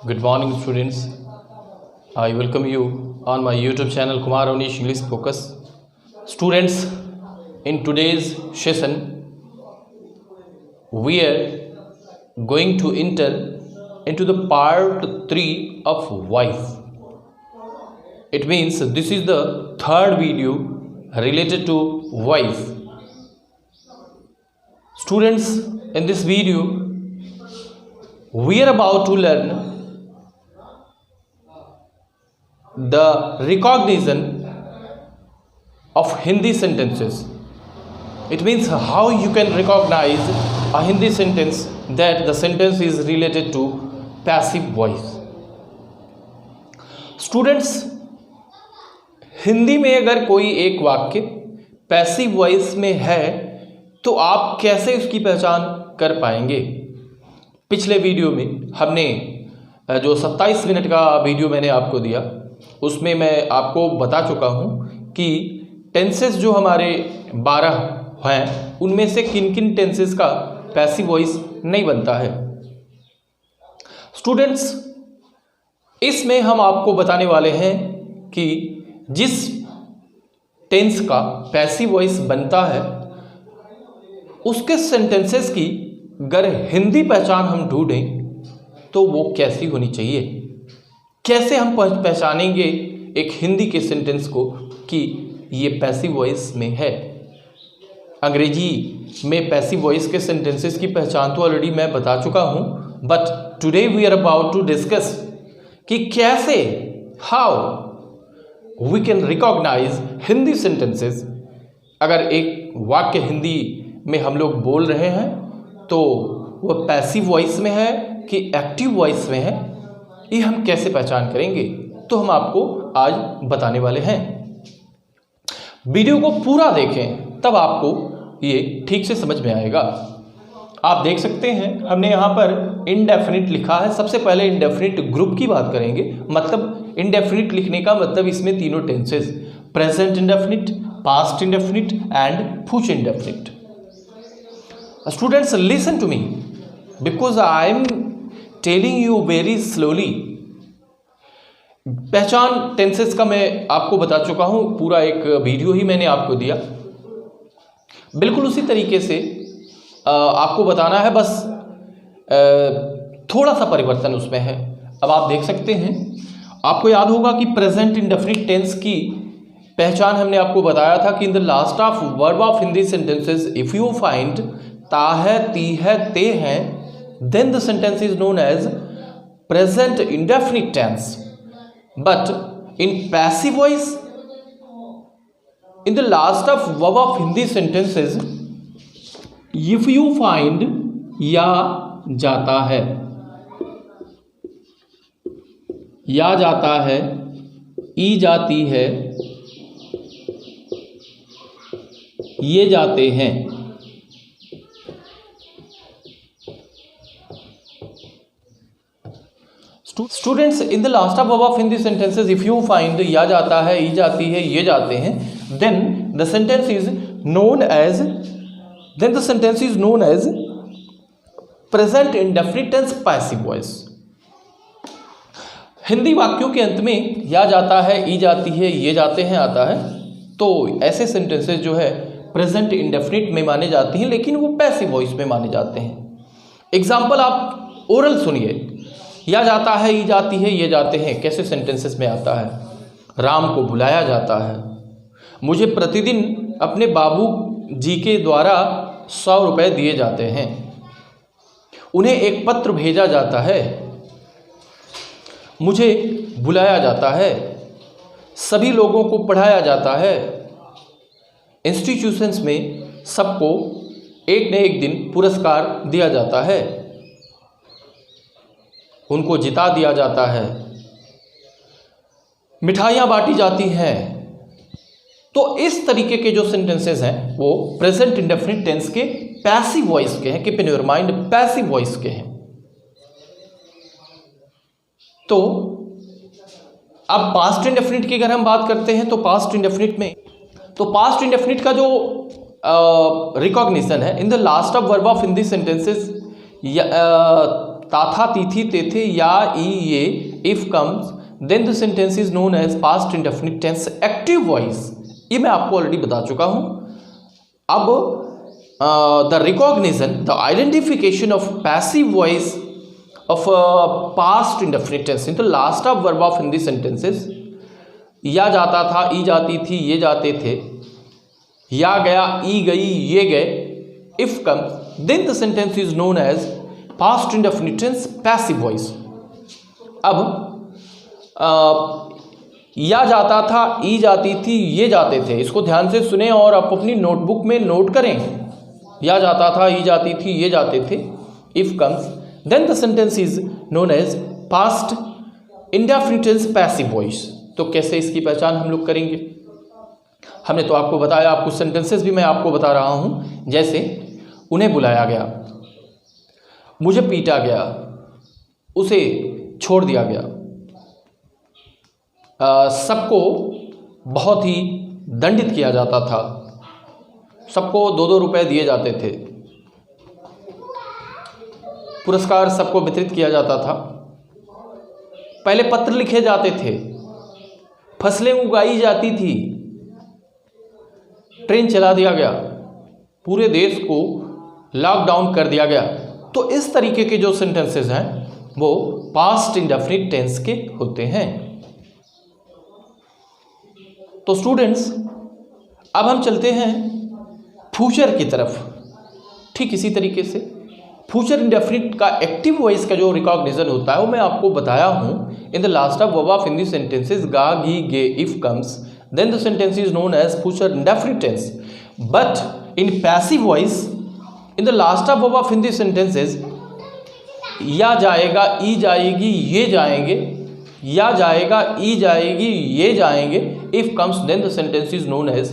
Good morning, students. I welcome you on my YouTube channel Kumar Onish English Focus. Students, in today's session, we are going to enter into the part 3 of voice. It means this is the third video related to voice. Students, in this video, we are about to learn the recognition of Hindi sentences. It means how you can recognize a Hindi sentence that the sentence is related to passive voice. Students, Hindi में अगर कोई एक वाक्य passive voice में है तो आप कैसे उसकी पहचान कर पाएंगे? पिछले वीडियो में हमने जो 27 मिनट का वीडियो मैंने आपको दिया उसमें मैं आपको बता चुका हूं कि टेंसेस जो हमारे 12 हैं उनमें से किन किन टेंसेस का पैसिव वॉइस नहीं बनता है। स्टूडेंट्स, इसमें हम आपको बताने वाले हैं कि जिस टेंस का पैसिव वॉइस बनता है उसके सेंटेंसेस की अगर हिंदी पहचान हम ढूंढें तो वो कैसी होनी चाहिए, कैसे हम पहचानेंगे एक हिंदी के सेंटेंस को कि ये पैसिव वॉइस में है। अंग्रेजी में पैसिव वॉइस के सेंटेंसेस की पहचान तो ऑलरेडी मैं बता चुका हूं, but today we are about to discuss कि कैसे how we can recognise Hindi sentences. अगर एक वाक्य हिंदी में हम लोग बोल रहे हैं तो वह पैसिव वॉइस में है कि एक्टिव वॉइस में है, ये हम कैसे पहचान करेंगे तो हम आपको आज बताने वाले हैं। वीडियो को पूरा देखें तब आपको ये ठीक से समझ में आएगा। आप देख सकते हैं हमने यहाँ पर इनडेफिनिट लिखा है। सबसे पहले इनडेफिनिट ग्रुप की बात करेंगे। मतलब इनडेफिनिट लिखने का मतलब इसमें तीनों tenses present indefinite, past indefinite and future indefinite. Students, listen to me because I am telling you very slowly. पहचान टेंसेस का मैं आपको बता चुका हूं, पूरा एक वीडियो ही मैंने आपको दिया। बिल्कुल उसी तरीके से आपको बताना है, बस थोड़ा सा परिवर्तन उसमें है। अब आप देख सकते हैं, आपको याद होगा कि प्रेजेंट इंडेफिनिट टेंस की पहचान हमने आपको बताया था कि इन the last of verb of Hindi sentences if you find ता है, ती है, ते हैं, then the sentence is known as present indefinite tense. But in passive voice, in the last of verb of Hindi sentences, if you find या जाता है, या जाता है, ई जाती है, ये जाते हैं, students, in the last of verb of Hindi sentences if you find या जाता है, ई जाती है, ये जाते हैं, then the sentence is known as present indefinite tense passive voice. Hindi वाक्यों के अंत में या जाता है, ई जाती है, ये जाते हैं आता है, तो ऐसे सेंटेंसेस जो है प्रेजेंट इंडेफिनिट में माने जाती हैं, लेकिन वो पैसिव वॉइस में माने जाते हैं। एग्जाम्पल आप ओरल सुनिए। या जाता है, ई जाती है, ये जाते हैं कैसे सेंटेंसेस में आता है? राम को बुलाया जाता है, मुझे प्रतिदिन अपने बाबू जी के द्वारा 100 रुपये दिए जाते हैं, उन्हें एक पत्र भेजा जाता है, मुझे बुलाया जाता है, सभी लोगों को पढ़ाया जाता है, इंस्टीट्यूशंस में सबको एक न एक दिन पुरस्कार दिया जाता है, उनको जिता दिया जाता है, मिठाइयाँ बांटी जाती हैं। तो इस तरीके के जो सेंटेंसेस हैं वो प्रेजेंट इंडेफिनिट टेंस के पैसिव वॉइस के हैं। Keep in your mind, passive voice के हैं। तो अब पास्ट इंडेफिनिट की अगर हम बात करते हैं तो पास्ट इंडेफिनिट का जो रिकॉग्निशन है in the last of verb of Hindi sentences था तीथी तेथे या ई ये if comes then the sentence is known as past indefinite tense active voice. ये मैं आपको ऑलरेडी बता चुका हूं। अब the recognition the identification of passive voice of past indefinite tense in the last of verb of Hindi sentences. या जाता था, ई जाती थी, ये जाते थे, या गया, ई गई, ये गए। If comes then the sentence is known as past indefinite tense passive voice. अब या जाता था, ई जाती थी, ये जाते थे, इसको ध्यान से सुने और आप अपनी नोटबुक में नोट करें। या जाता था, ई जाती थी, ये जाते थे। If comes then the sentence is known as past indefinite tense passive voice. तो कैसे इसकी पहचान हम लोग करेंगे? हमने तो आपको बताया, कुछ सेंटेंसेस भी मैं आपको बता रहा हूं। जैसे उन्हें बुलाया गया, मुझे पीटा गया, उसे छोड़ दिया गया, सबको बहुत ही दंडित किया जाता था, सबको 2-2 रुपए दिए जाते थे, पुरस्कार सबको वितरित किया जाता था, पहले पत्र लिखे जाते थे, फसलें उगाई जाती थी, ट्रेन चला दिया गया, पूरे देश को लॉकडाउन कर दिया गया। तो इस तरीके के जो सेंटेंसेस हैं वो पास्ट इंडेफिनिट टेंस के होते हैं। तो स्टूडेंट्स, अब हम चलते हैं फ्यूचर की तरफ। ठीक इसी तरीके से फ्यूचर इंडेफिनिट का एक्टिव वॉइस का जो रिकॉग्निशन होता है वो मैं आपको बताया हूं। In the last of verb of Hindi sentences गा, गी, गे, if comes then the sentence is known as future indefinite tense. But in passive voice in the last of verb of Hindi sentences या जाएगा, ई जाएगी, ये जाएंगे, या जाएगा, ई जाएगी, ये जाएंगे। If comes then the sentence is known as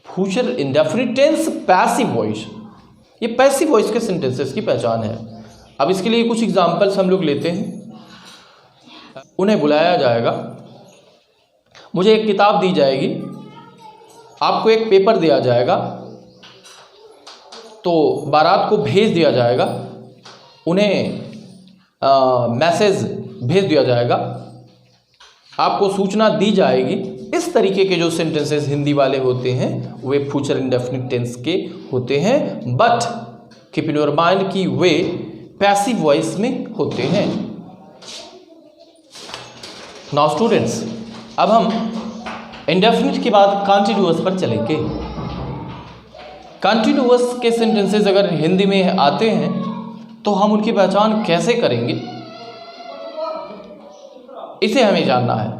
future indefinite tense passive voice. ये पैसिव वॉइस के सेंटेंसेस की पहचान है। अब इसके लिए कुछ एग्जांपल्स हम लोग लेते हैं। उन्हें बुलाया जाएगा, मुझे एक किताब दी जाएगी, आपको एक पेपर दिया जाएगा, तो बारात को भेज दिया जाएगा, उन्हें मैसेज भेज दिया जाएगा, आपको सूचना दी जाएगी। इस तरीके के जो सेंटेंसेस हिंदी वाले होते हैं वे फ्यूचर इंडेफिनिट टेंस के होते हैं। But keep in your mind कि वे पैसिव वॉइस में होते हैं। नाउ स्टूडेंट्स, अब हम इंडेफिनिट के बाद कॉन्टिन्यूअस पर चलेंगे। कॉन्टिन्यूअस के सेंटेंसेस अगर हिंदी में आते हैं तो हम उनकी पहचान कैसे करेंगे, इसे हमें जानना है।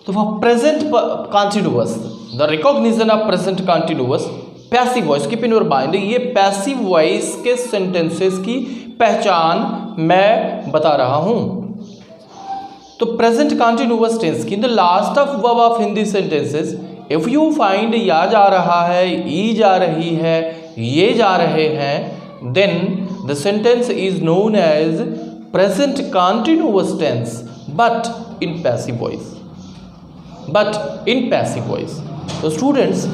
तो वह present continuous, the recognition of present continuous passive voice, keep in your mind, ये पैसिव वॉइस के सेंटेंसेस की पहचान मैं बता रहा हूं। तो प्रेजेंट कॉन्टिन्यूअस टेंस की the last of verb of Hindi sentences if you find या जा रहा है, ई जा रही है, ये जा रहे हैं, then the sentence is known as present continuous tense but in passive voice. But in passive voice. तो स्टूडेंट्स,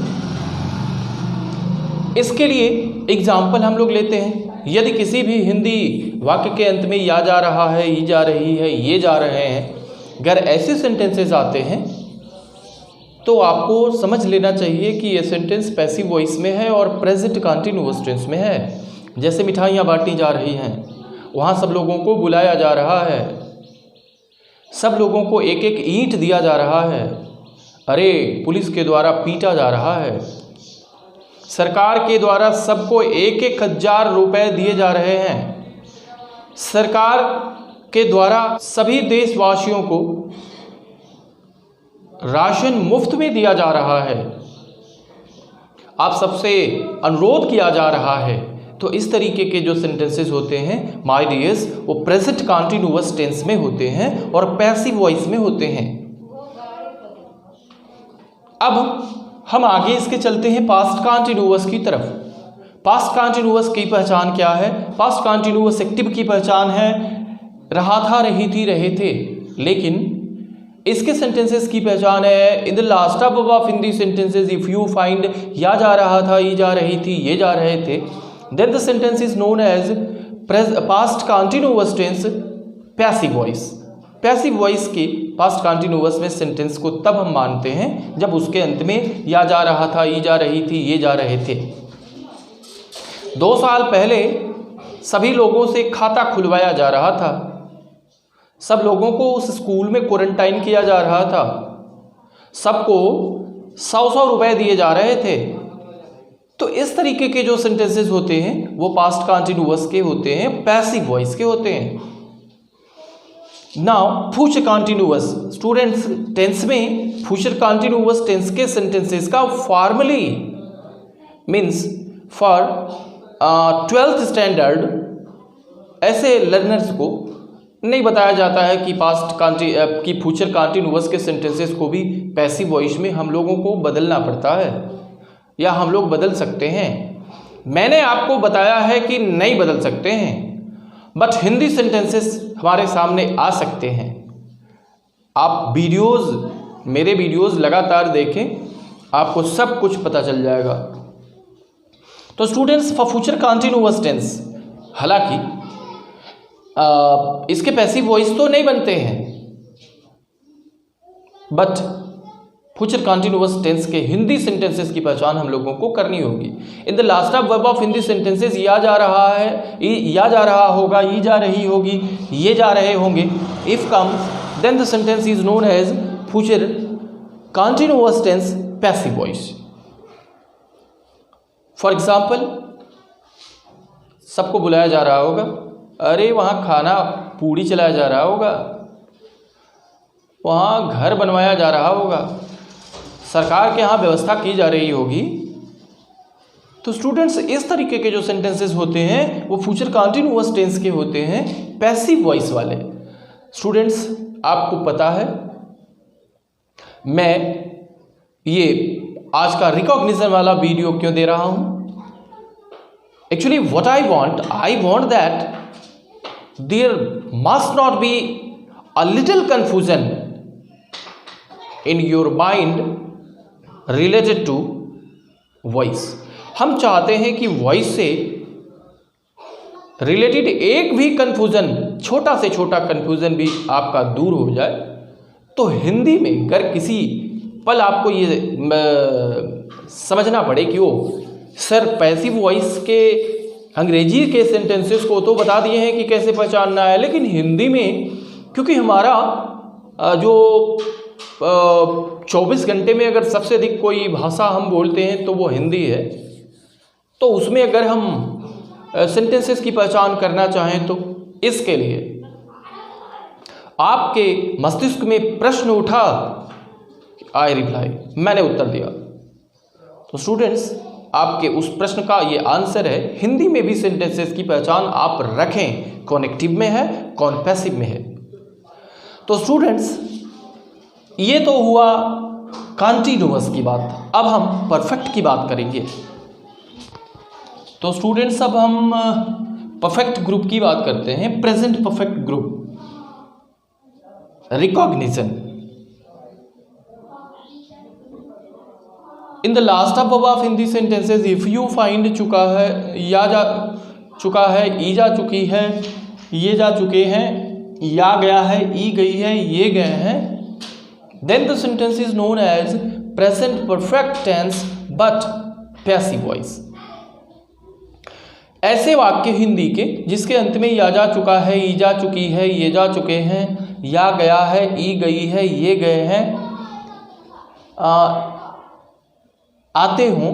इसके लिए एग्जाम्पल हम लोग लेते हैं। यदि किसी भी हिंदी वाक्य के अंत में या जा रहा है, ई जा रही है, ये जा रहे हैं, अगर ऐसे सेंटेंसेस आते हैं तो आपको समझ लेना चाहिए कि ये सेंटेंस पैसिव वॉइस में है और प्रेजेंट कॉन्टिन्यूअस टेंस में है। जैसे मिठाइयाँ बांटी जा रही हैं, वहाँ सब लोगों को बुलाया जा रहा है, सब लोगों को एक एक ईंट दिया जा रहा है, अरे पुलिस के द्वारा पीटा जा रहा है, सरकार के द्वारा सबको 1,000 रुपए दिए जा रहे हैं, सरकार के द्वारा सभी देशवासियों को राशन मुफ्त में दिया जा रहा है, आप सबसे अनुरोध किया जा रहा है। तो इस तरीके के जो सेंटेंसेस होते हैं माय डियर्स, वो प्रेजेंट कॉन्टिन्यूअस टेंस में होते हैं और पैसिव वॉइस में होते हैं। अब हम आगे इसके चलते हैं पास्ट कॉन्टिन्यूअस की तरफ। पास्ट कॉन्टिन्यूअस की पहचान क्या है? पास्ट कॉन्टिन्यूअस एक्टिव की पहचान है रहा था, रही थी, रहे थे। लेकिन इसके सेंटेंसेस की पहचान है in the last of Hindi sentences if you find या जा रहा था, ये जा रही थी, ये जा रहे थे, then the sentence is known as past continuous tense passive voice. Passive voice के पास्ट कंटिन्यूअस में सेंटेंस को तब हम मानते हैं जब उसके अंत में या जा रहा था, ई जा रही थी, ये जा रहे थे। 2 साल पहले सभी लोगों से खाता खुलवाया जा रहा था। सब लोगों को उस स्कूल में क्वारंटाइन किया जा रहा था। सबको 100-100 रुपए दिए जा रहे थे। तो इस तरीके के जो सेंटेंसेस होते हैं वो पास्ट कंटिन्यूअस के होते हैं, पैसिव वॉइस के होते हैं। Now future continuous students, tense में फ्यूचर कंटिन्यूअस टेंस के सेंटेंसेस का formally means for 12th standard ऐसे लर्नर्स को नहीं बताया जाता है कि कि फ्यूचर कंटिन्यूअस के सेंटेंसेस को भी पैसिव वॉइस में हम लोगों को बदलना पड़ता है या हम लोग बदल सकते हैं। मैंने आपको बताया है कि नहीं बदल सकते हैं, बट हिंदी सेंटेंसेस हमारे सामने आ सकते हैं। आप मेरे वीडियोज़ लगातार देखें, आपको सब कुछ पता चल जाएगा। तो students, for future continuous tense, हालांकि इसके पैसिव वॉइस तो नहीं बनते हैं, बट फ्यूचर कंटिन्यूअस टेंस के हिंदी सेंटेंसेस की पहचान हम लोगों को करनी होगी। इन the last of verb of Hindi sentences या जा रहा है, या जा रहा होगा, ई जा रही होगी, ये जा रहे होंगे। If comes then the sentence is known as future continuous tense passive voice. For example, सबको बुलाया जा रहा होगा, अरे वहाँ खाना पूड़ी चलाया जा रहा होगा, वहाँ घर बनवाया जा रहा होगा, सरकार के यहाँ व्यवस्था की जा रही होगी। तो स्टूडेंट्स, इस तरीके के जो सेंटेंसेस होते हैं वो फ्यूचर कंटिन्यूअस टेंस के होते हैं, पैसिव वॉइस वाले। स्टूडेंट्स, आपको पता है मैं ये आज का रिकॉग्निशन वाला वीडियो क्यों दे रहा हूँ? Actually what I want that there must not be a little confusion in your mind related to voice. हम चाहते हैं कि वॉइस से रिलेटेड एक भी कंफ्यूजन, छोटा से छोटा कंफ्यूजन भी आपका दूर हो जाए। तो हिंदी में अगर किसी पल आपको ये समझना पड़े कि वो सर पैसिव वॉइस के अंग्रेजी के सेंटेंसेस को तो बता दिए हैं कि कैसे पहचानना है, लेकिन हिंदी में क्योंकि हमारा जो 24 घंटे में अगर सबसे अधिक कोई भाषा हम बोलते हैं तो वो हिंदी है। तो उसमें अगर हम सेंटेंसेस की पहचान करना चाहें तो इसके लिए आपके मस्तिष्क में प्रश्न उठा, आई रिप्लाई, मैंने उत्तर दिया। तो स्टूडेंट्स, आपके उस प्रश्न का ये आंसर है, हिंदी में भी सेंटेंसेस की पहचान आप रखें, कौन एक्टिव में है, कौन पैसिव में है। तो स्टूडेंट्स, ये तो हुआ कंटिन्यूअस की बात। अब हम परफेक्ट की बात करेंगे। तो स्टूडेंट्स, अब हम परफेक्ट ग्रुप की बात करते हैं, present perfect group. Recognition. In the last of verb of Hindi sentences if you find चुका है, या जा चुका है, ई जा चुकी है, ये जा चुके हैं, या गया है, ई गई है, ये गए हैं, then the sentence is known as present perfect tense but passive voice। ऐसे वाक्य हिंदी के जिसके अंत में या जा चुका है, ई जा चुकी है, ये जा चुके हैं, या गया है, ई गई है, ये गए हैं, आते हों,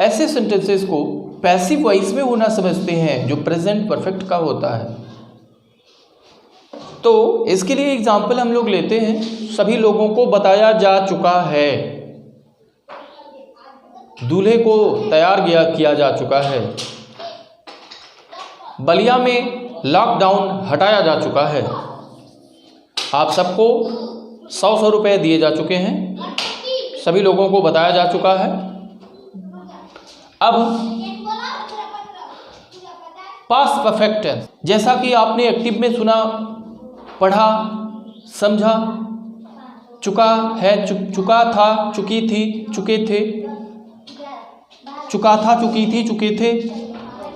ऐसे सेंटेंसेस को पैसिव वॉइस में होना समझते हैं, जो प्रेजेंट परफेक्ट का होता है। तो इसके लिए एग्जाम्पल हम लोग लेते हैं, सभी लोगों को बताया जा चुका है, दूल्हे को तैयार किया जा चुका है, बलिया में लॉकडाउन हटाया जा चुका है, आप सबको 100-100 रुपए दिए जा चुके हैं, सभी लोगों को बताया जा चुका है। अब पास्ट परफेक्ट टेंस, जैसा कि आपने एक्टिव में सुना, पढ़ा, समझा, चुका है, चुका था, चुकी थी, चुके थे, चुका था, चुकी थी, चुके थे,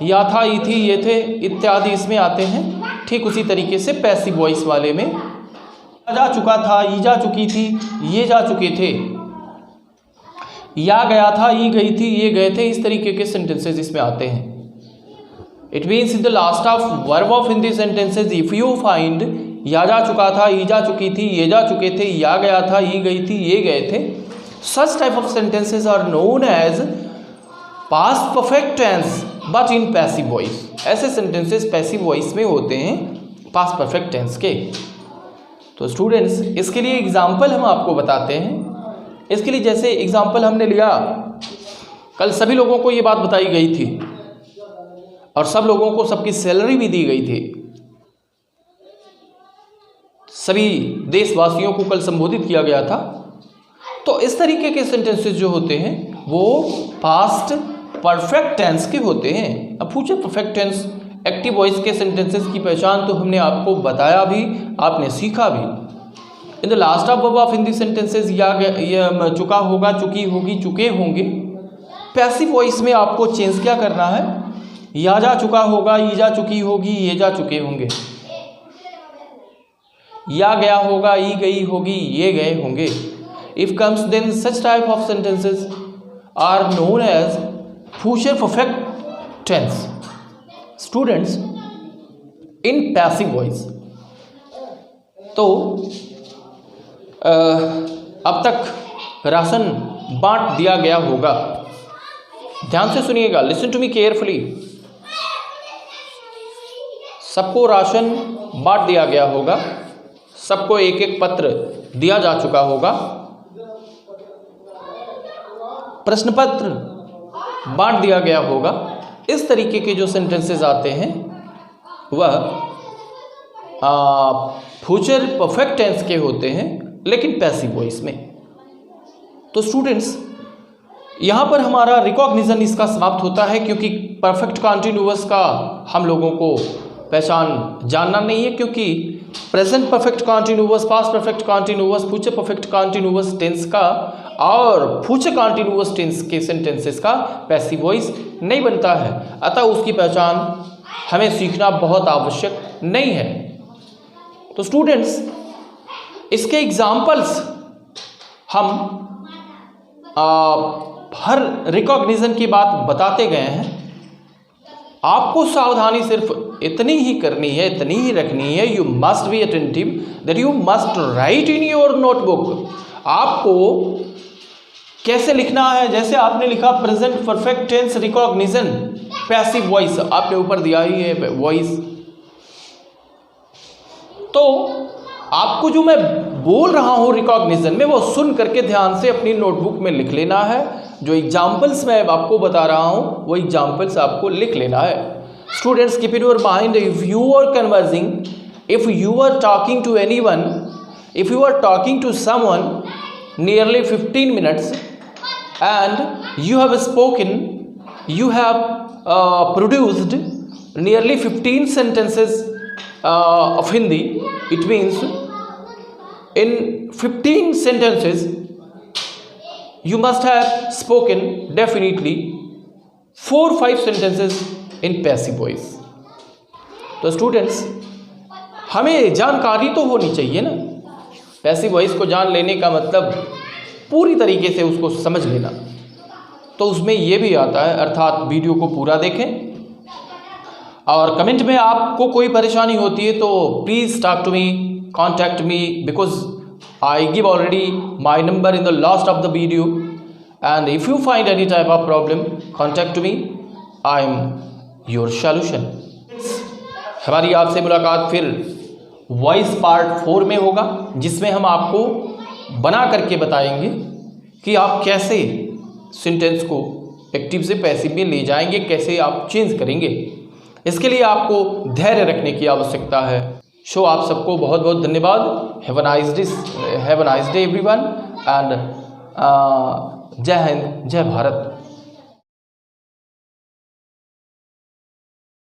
या था, ई थी, ये थे इत्यादि इसमें आते हैं। ठीक उसी तरीके से पैसिव वॉइस वाले में जा चुका था, ई जा चुकी थी, ये जा चुके थे, या गया था, ई गई थी, ये गए थे, इस तरीके के सेंटेंसेस इसमें आते हैं। It means in the last of verb of Hindi sentences if you find या जा चुका था, ई जा चुकी थी, ये जा चुके थे, या गया था, ई गई थी, ये गए थे, such type of sentences are known as past perfect tense but in passive voice। ऐसे sentences passive voice में होते हैं past perfect tense के। तो स्टूडेंट्स इसके लिए एग्जाम्पल हम आपको बताते हैं। इसके लिए जैसे एग्जाम्पल हमने लिया, कल सभी लोगों को ये बात बताई गई थी और सब लोगों को सबकी सैलरी भी दी गई थी। सभी देशवासियों को कल संबोधित किया गया था। तो इस तरीके के सेंटेंसेस जो होते हैं वो पास्ट परफेक्ट टेंस के होते हैं। अब future perfect tense active voice के सेंटेंसेस की पहचान तो हमने आपको बताया भी, आपने सीखा भी। इन the last of verb of Hindi sentences या चुका होगा, चुकी होगी, चुके होंगे। पैसिव वॉइस में आपको चेंज क्या करना है, या जा चुका होगा, ई जा चुकी होगी, ये जा चुके होंगे, या गया होगा, ई गई होगी, ये गए होंगे। If comes then such type of sentences are known as future perfect tense। Students in passive voice। तो अब तक राशन बांट दिया गया होगा। ध्यान से सुनिएगा, लिसन टू मी केयरफुली। सबको राशन बांट दिया गया होगा, सबको एक एक पत्र दिया जा चुका होगा, प्रश्न पत्र बांट दिया गया होगा। इस तरीके के जो सेंटेंसेस आते हैं वह फ्यूचर परफेक्ट टेंस के होते हैं, लेकिन पैसिव वॉइस में। तो स्टूडेंट्स यहाँ पर हमारा रिकॉग्निशन इसका समाप्त होता है, क्योंकि परफेक्ट कॉन्टिन्यूअस का हम लोगों को पहचान जानना नहीं है, क्योंकि present perfect continuous, past perfect continuous, future perfect continuous tense का और फ्यूचर कॉन्टिन्यूअस टेंस के सेंटेंसेस का पैसिव वॉइस नहीं बनता है। अतः उसकी पहचान हमें सीखना बहुत आवश्यक नहीं है। तो स्टूडेंट्स इसके एग्जाम्पल्स हम हर रिकॉग्निशन की बात बताते गए हैं। आपको सावधानी सिर्फ इतनी ही करनी है, इतनी ही रखनी है। You must be attentive that you must write in your notebook. आपको कैसे लिखना है, जैसे आपने लिखा present perfect tense recognition passive voice, आपने ऊपर दिया ही है वॉइस। तो आपको जो मैं बोल रहा हूँ रिकॉग्निशन में, वो सुन करके ध्यान से अपनी नोटबुक में लिख लेना है। जो एग्जाम्पल्स मैं आपको बता रहा हूँ वो एग्जाम्पल्स आपको लिख लेना है। Students keep in your mind, if you are conversing, if you are talking to anyone, if you are talking to someone nearly 15 minutes and you have spoken, you have produced nearly 15 sentences of Hindi. It means in 15 sentences you must have spoken definitely 4-5 sentences in passive voice। तो students हमें जानकारी तो होनी चाहिए ना। Passive voice को जान लेने का मतलब पूरी तरीके से उसको समझ लेना। तो उसमें ये भी आता है, अर्थात वीडियो को पूरा देखें। और कमेंट में आपको कोई परेशानी होती है तो please talk to me, contact me, because I give already my number in the last of the video. And if you find any type of problem, contact to me, I am your solution. हमारी आपसे मुलाकात फिर voice part 4 में होगा, जिसमें हम आपको बना करके बताएंगे कि आप कैसे सेंटेंस को एक्टिव से पैसिव में ले जाएंगे, कैसे आप चेंज करेंगे। इसके लिए आपको धैर्य रखने की आवश्यकता है। सो आप सबको बहुत बहुत धन्यवाद। Have a nice day everyone and जय हिंद, जय भारत।